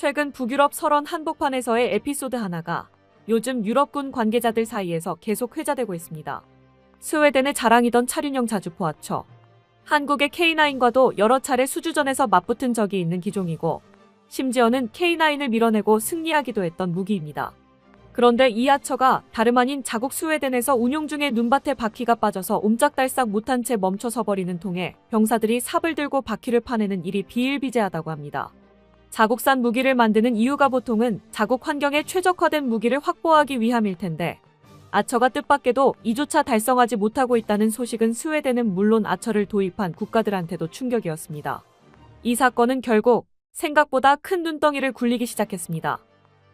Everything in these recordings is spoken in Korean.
최근 북유럽 설원 한복판에서의 에피소드 하나가 요즘 유럽군 관계자들 사이에서 계속 회자되고 있습니다. 스웨덴의 자랑이던 차륜형 자주포 아처. 한국의 K9과도 여러 차례 수주전에서 맞붙은 적이 있는 기종이고 심지어는 K9을 밀어내고 승리하기도 했던 무기입니다. 그런데 이 아처가 다름 아닌 자국 스웨덴에서 운용 중에 눈밭에 바퀴가 빠져서 옴짝달싹 못한 채 멈춰서 버리는 통에 병사들이 삽을 들고 바퀴를 파내는 일이 비일비재하다고 합니다. 자국산 무기를 만드는 이유가 보통은 자국 환경에 최적화된 무기를 확보하기 위함일 텐데 아처가 뜻밖에도 이조차 달성하지 못하고 있다는 소식은 스웨덴은 물론 아처를 도입한 국가들한테도 충격이었습니다. 이 사건은 결국 생각보다 큰 눈덩이를 굴리기 시작했습니다.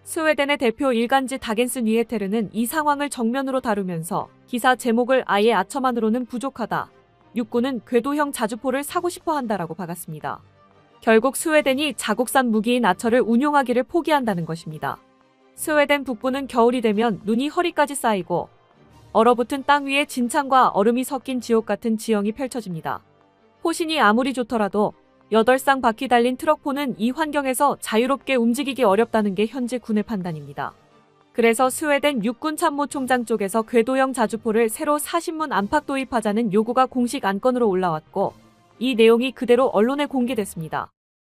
스웨덴의 대표 일간지 다겐스 니에테르는 이 상황을 정면으로 다루면서 기사 제목을 아예 아처만으로는 부족하다. 육군은 궤도형 자주포를 사고 싶어 한다라고 박았습니다. 결국 스웨덴이 자국산 무기인 아처를 운용하기를 포기한다는 것입니다. 스웨덴 북부는 겨울이 되면 눈이 허리까지 쌓이고 얼어붙은 땅 위에 진창과 얼음이 섞인 지옥 같은 지형이 펼쳐집니다. 포신이 아무리 좋더라도 8쌍 바퀴 달린 트럭포는 이 환경에서 자유롭게 움직이기 어렵다는 게 현재 군의 판단입니다. 그래서 스웨덴 육군 참모총장 쪽에서 궤도형 자주포를 새로 40문 안팎 도입하자는 요구가 공식 안건으로 올라왔고 이 내용이 그대로 언론에 공개됐습니다.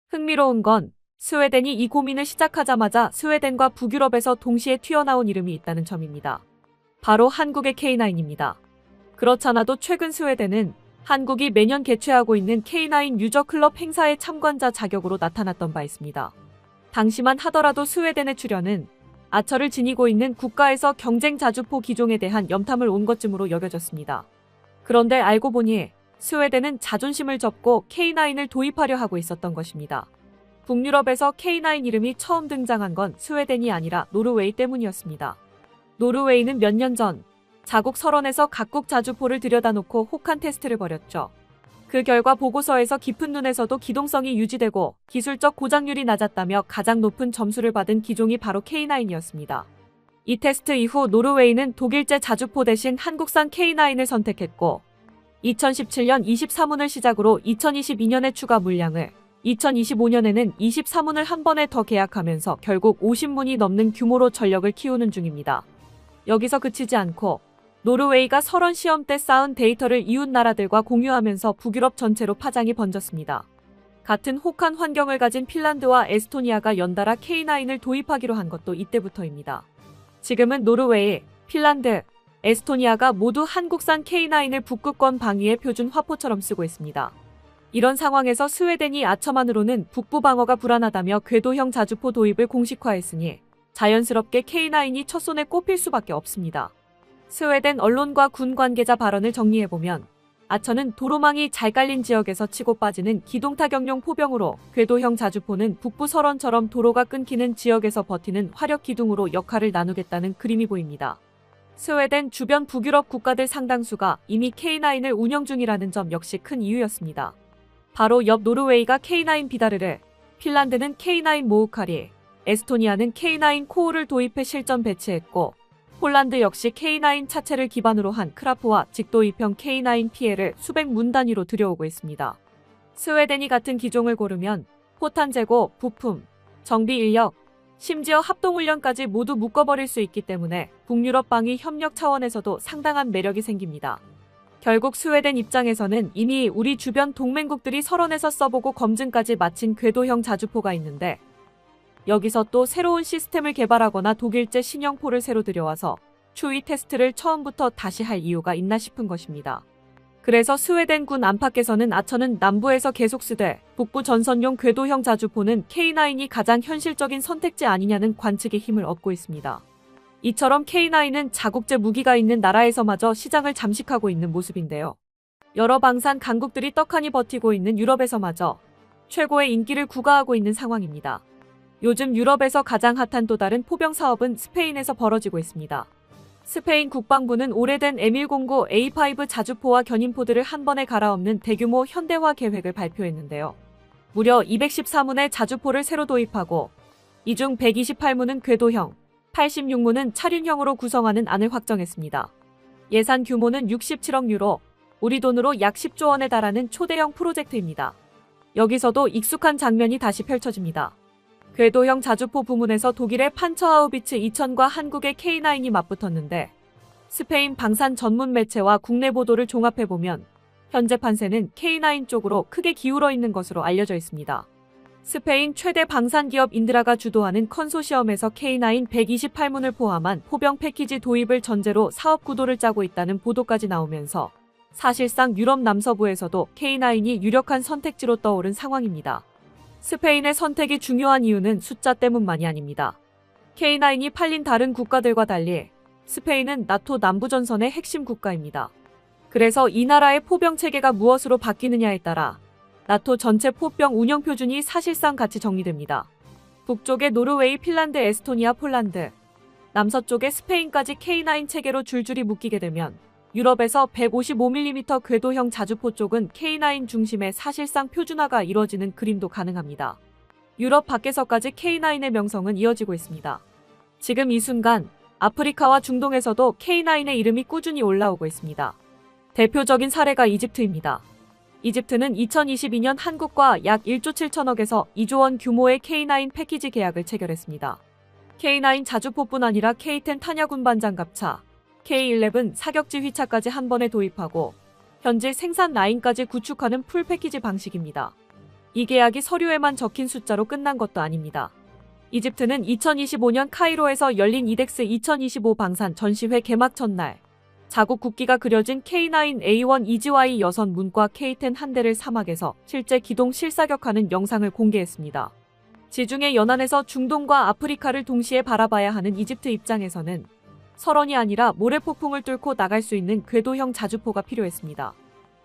흥미로운 건 스웨덴이 이 고민을 시작하자마자 스웨덴과 북유럽에서 동시에 튀어나온 이름이 있다는 점입니다. 바로 한국의 K9입니다. 그렇잖아도 최근 스웨덴은 한국이 매년 개최하고 있는 K9 유저 클럽 행사의 참관자 자격으로 나타났던 바 있습니다. 당시만 하더라도 스웨덴의 출연은 아처를 지니고 있는 국가에서 경쟁 자주포 기종에 대한 염탐을 온 것쯤으로 여겨졌습니다. 그런데 알고 보니 스웨덴은 자존심을 접고 K9을 도입하려 하고 있었던 것입니다. 북유럽에서 K9 이름이 처음 등장한 건 스웨덴이 아니라 노르웨이 때문이었습니다. 노르웨이는 몇 년 전 자국 설원에서 각국 자주포를 들여다놓고 혹한 테스트를 벌였죠. 그 결과 보고서에서 깊은 눈에서도 기동성이 유지되고 기술적 고장률이 낮았다며 가장 높은 점수를 받은 기종이 바로 K9이었습니다. 이 테스트 이후 노르웨이는 독일제 자주포 대신 한국산 K9을 선택했고 2017년 23문을 시작으로 2022년에 추가 물량을 2025년에는 23문을 한 번에 더 계약하면서 결국 50문이 넘는 규모로 전력을 키우는 중입니다. 여기서 그치지 않고 노르웨이가 설원 시험 때 쌓은 데이터를 이웃 나라들과 공유하면서 북유럽 전체로 파장이 번졌습니다. 같은 혹한 환경을 가진 핀란드와 에스토니아가 연달아 K9을 도입하기로 한 것도 이때부터입니다. 지금은 노르웨이, 핀란드, 에스토니아가 모두 한국산 K9을 북극권 방위의 표준 화포처럼 쓰고 있습니다. 이런 상황에서 스웨덴이 아처만으로는 북부 방어가 불안하다며 궤도형 자주포 도입을 공식화했으니 자연스럽게 K9이 첫손에 꼽힐 수밖에 없습니다. 스웨덴 언론과 군 관계자 발언을 정리해보면 아처는 도로망이 잘 깔린 지역에서 치고 빠지는 기동타격용 포병으로 궤도형 자주포는 북부 설원처럼 도로가 끊기는 지역에서 버티는 화력 기둥으로 역할을 나누겠다는 그림이 보입니다. 스웨덴 주변 북유럽 국가들 상당수가 이미 K9을 운영 중이라는 점 역시 큰 이유였습니다. 바로 옆 노르웨이가 K9 비다르를, 핀란드는 K9 모우카리, 에스토니아는 K9 코우를 도입해 실전 배치했고 폴란드 역시 K9 차체를 기반으로 한 크라프와 직도입형 K9 PL을 수백 문 단위로 들여오고 있습니다. 스웨덴이 같은 기종을 고르면 포탄 재고, 부품, 정비 인력, 심지어 합동훈련까지 모두 묶어버릴 수 있기 때문에 북유럽 방위 협력 차원에서도 상당한 매력이 생깁니다. 결국 스웨덴 입장에서는 이미 우리 주변 동맹국들이 설원에서 써보고 검증까지 마친 궤도형 자주포가 있는데 여기서 또 새로운 시스템을 개발하거나 독일제 신형포를 새로 들여와서 추위 테스트를 처음부터 다시 할 이유가 있나 싶은 것입니다. 그래서 스웨덴 군 안팎에서는 아처는 남부에서 계속 쓰되 북부 전선용 궤도형 자주포는 K9이 가장 현실적인 선택지 아니냐는 관측에 힘을 얻고 있습니다. 이처럼 K9은 자국제 무기가 있는 나라에서마저 시장을 잠식하고 있는 모습인데요. 여러 방산 강국들이 떡하니 버티고 있는 유럽에서마저 최고의 인기를 구가하고 있는 상황입니다. 요즘 유럽에서 가장 핫한 또 다른 포병 사업은 스페인에서 벌어지고 있습니다. 스페인 국방부는 오래된 M109A5 자주포와 견인포들을 한 번에 갈아엎는 대규모 현대화 계획을 발표했는데요. 무려 214문의 자주포를 새로 도입하고 이 중 128문은 궤도형, 86문은 차륜형으로 구성하는 안을 확정했습니다. 예산 규모는 67억 유로, 우리 돈으로 약 10조 원에 달하는 초대형 프로젝트입니다. 여기서도 익숙한 장면이 다시 펼쳐집니다. 궤도형 자주포 부문에서 독일의 판처하우비츠 2000과 한국의 K9이 맞붙었는데 스페인 방산 전문 매체와 국내 보도를 종합해보면 현재 판세는 K9 쪽으로 크게 기울어 있는 것으로 알려져 있습니다. 스페인 최대 방산 기업 인드라가 주도하는 컨소시엄에서 K9 128문을 포함한 포병 패키지 도입을 전제로 사업 구도를 짜고 있다는 보도까지 나오면서 사실상 유럽 남서부에서도 K9이 유력한 선택지로 떠오른 상황입니다. 스페인의 선택이 중요한 이유는 숫자 때문만이 아닙니다. K9이 팔린 다른 국가들과 달리 스페인은 나토 남부전선의 핵심 국가입니다. 그래서 이 나라의 포병 체계가 무엇으로 바뀌느냐에 따라 나토 전체 포병 운영 표준이 사실상 같이 정리됩니다. 북쪽에 노르웨이, 핀란드, 에스토니아, 폴란드, 남서쪽에 스페인까지 K9 체계로 줄줄이 묶이게 되면 유럽에서 155mm 궤도형 자주포 쪽은 K9 중심의 사실상 표준화가 이뤄지는 그림도 가능합니다. 유럽 밖에서까지 K9의 명성은 이어지고 있습니다. 지금 이 순간 아프리카와 중동에서도 K9의 이름이 꾸준히 올라오고 있습니다. 대표적인 사례가 이집트입니다. 이집트는 2022년 한국과 약 1조 7천억에서 2조 원 규모의 K9 패키지 계약을 체결했습니다. K9 자주포뿐 아니라 K10 탄약 운반 장갑차, K11 사격지 휘차까지 한 번에 도입하고 현재 생산 라인까지 구축하는 풀 패키지 방식입니다. 이 계약이 서류에만 적힌 숫자로 끝난 것도 아닙니다. 이집트는 2025년 카이로에서 열린 이덱스 2025 방산 전시회 개막 첫날 자국 국기가 그려진 K9A1 EGY 여선 문과 K10 한 대를 사막에서 실제 기동 실사격하는 영상을 공개했습니다. 지중해 연안에서 중동과 아프리카를 동시에 바라봐야 하는 이집트 입장에서는 설원이 아니라 모래폭풍을 뚫고 나갈 수 있는 궤도형 자주포가 필요했습니다.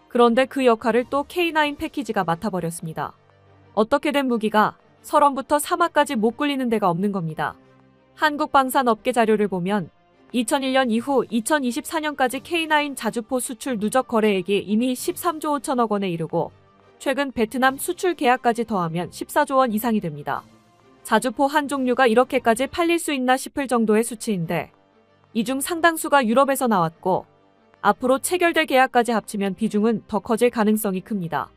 그런데 그 역할을 또 K9 패키지가 맡아버렸습니다. 어떻게 된 무기가 설원부터 사막까지 못 굴리는 데가 없는 겁니다. 한국방산업계 자료를 보면 2001년 이후 2024년까지 K9 자주포 수출 누적 거래액이 이미 13조 5천억 원에 이르고 최근 베트남 수출 계약까지 더하면 14조 원 이상이 됩니다. 자주포 한 종류가 이렇게까지 팔릴 수 있나 싶을 정도의 수치인데 이 중 상당수가 유럽에서 나왔고 앞으로 체결될 계약까지 합치면 비중은 더 커질 가능성이 큽니다.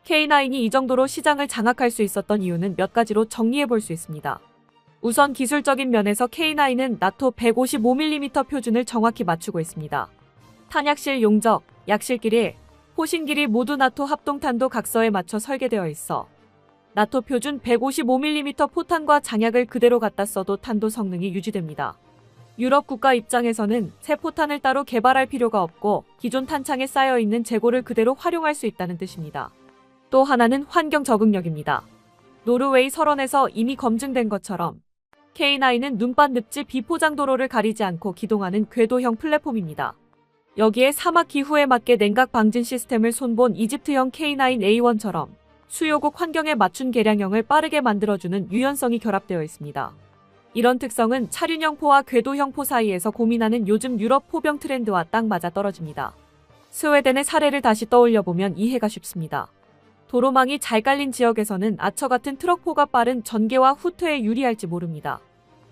K9이 이 정도로 시장을 장악할 수 있었던 이유는 몇 가지로 정리해 볼 수 있습니다. 우선 기술적인 면에서 K9은 나토 155mm 표준을 정확히 맞추고 있습니다. 탄약실 용적, 약실 길이, 포신 길이 모두 나토 합동탄도 각서에 맞춰 설계되어 있어 나토 표준 155mm 포탄과 장약을 그대로 갖다 써도 탄도 성능이 유지됩니다. 유럽 국가 입장에서는 새 포탄을 따로 개발할 필요가 없고 기존 탄창에 쌓여있는 재고를 그대로 활용할 수 있다는 뜻입니다. 또 하나는 환경 적응력입니다. 노르웨이 설원에서 이미 검증된 것처럼 K9은 눈밭 늪지 비포장 도로를 가리지 않고 기동하는 궤도형 플랫폼입니다. 여기에 사막 기후에 맞게 냉각 방진 시스템을 손본 이집트형 K9A1처럼 수요국 환경에 맞춘 개량형을 빠르게 만들어주는 유연성이 결합되어 있습니다. 이런 특성은 차륜형 포와 궤도형 포 사이에서 고민하는 요즘 유럽 포병 트렌드와 딱 맞아 떨어집니다. 스웨덴의 사례를 다시 떠올려보면 이해가 쉽습니다. 도로망이 잘 깔린 지역에서는 아처 같은 트럭포가 빠른 전개와 후퇴에 유리할지 모릅니다.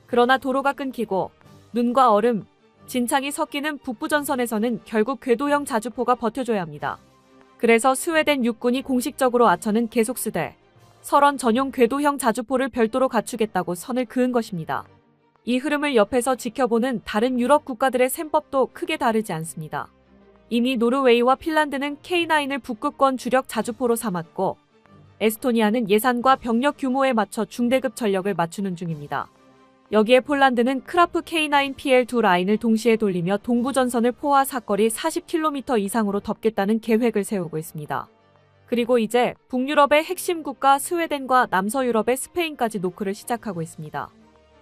그러나 도로가 끊기고 눈과 얼음, 진창이 섞이는 북부전선에서는 결국 궤도형 자주포가 버텨줘야 합니다. 그래서 스웨덴 육군이 공식적으로 아처는 계속 쓰되 설원 전용 궤도형 자주포를 별도로 갖추겠다고 선을 그은 것입니다. 이 흐름을 옆에서 지켜보는 다른 유럽 국가들의 셈법도 크게 다르지 않습니다. 이미 노르웨이와 핀란드는 K9을 북극권 주력 자주포로 삼았고 에스토니아는 예산과 병력 규모에 맞춰 중대급 전력을 맞추는 중입니다. 여기에 폴란드는 크라프 K9PL2 라인을 동시에 돌리며 동부전선을 포화 사거리 40km 이상으로 덮겠다는 계획을 세우고 있습니다. 그리고 이제 북유럽의 핵심 국가 스웨덴과 남서유럽의 스페인까지 노크를 시작하고 있습니다.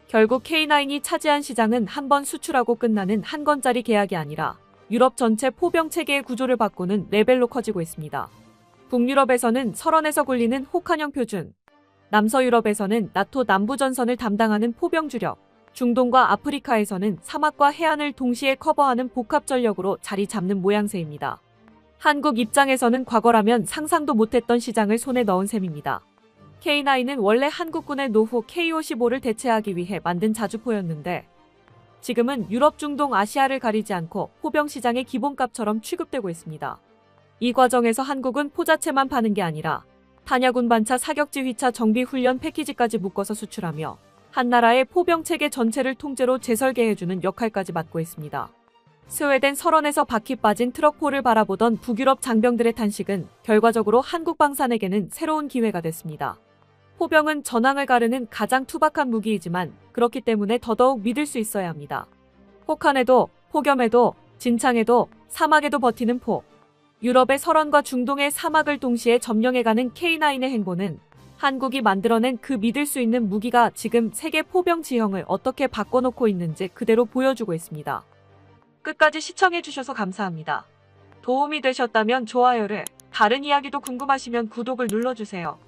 결국 K9이 차지한 시장은 한 번 수출하고 끝나는 한 건짜리 계약이 아니라 유럽 전체 포병 체계의 구조를 바꾸는 레벨로 커지고 있습니다. 북유럽에서는 설원에서 굴리는 혹한형 표준, 남서유럽에서는 나토 남부전선을 담당하는 포병 주력, 중동과 아프리카에서는 사막과 해안을 동시에 커버하는 복합 전력으로 자리 잡는 모양새입니다. 한국 입장에서는 과거라면 상상도 못했던 시장을 손에 넣은 셈입니다. K9은 원래 한국군의 노후 K55를 대체하기 위해 만든 자주포였는데 지금은 유럽, 중동, 아시아를 가리지 않고 포병 시장의 기본값처럼 취급되고 있습니다. 이 과정에서 한국은 포 자체만 파는 게 아니라 탄약 운반차 사격지 휘차 정비 훈련 패키지까지 묶어서 수출하며 한 나라의 포병 체계 전체를 통째로 재설계해주는 역할까지 맡고 있습니다. 스웨덴 설원에서 바퀴 빠진 트럭포를 바라보던 북유럽 장병들의 탄식은 결과적으로 한국 방산에게는 새로운 기회가 됐습니다. 포병은 전황을 가르는 가장 투박한 무기이지만 그렇기 때문에 더더욱 믿을 수 있어야 합니다. 혹한에도, 폭염에도, 진창에도, 사막에도 버티는 포. 유럽의 설원과 중동의 사막을 동시에 점령해가는 K9의 행보는 한국이 만들어낸 그 믿을 수 있는 무기가 지금 세계 포병 지형을 어떻게 바꿔놓고 있는지 그대로 보여주고 있습니다. 끝까지 시청해주셔서 감사합니다. 도움이 되셨다면 좋아요를, 다른 이야기도 궁금하시면 구독을 눌러주세요.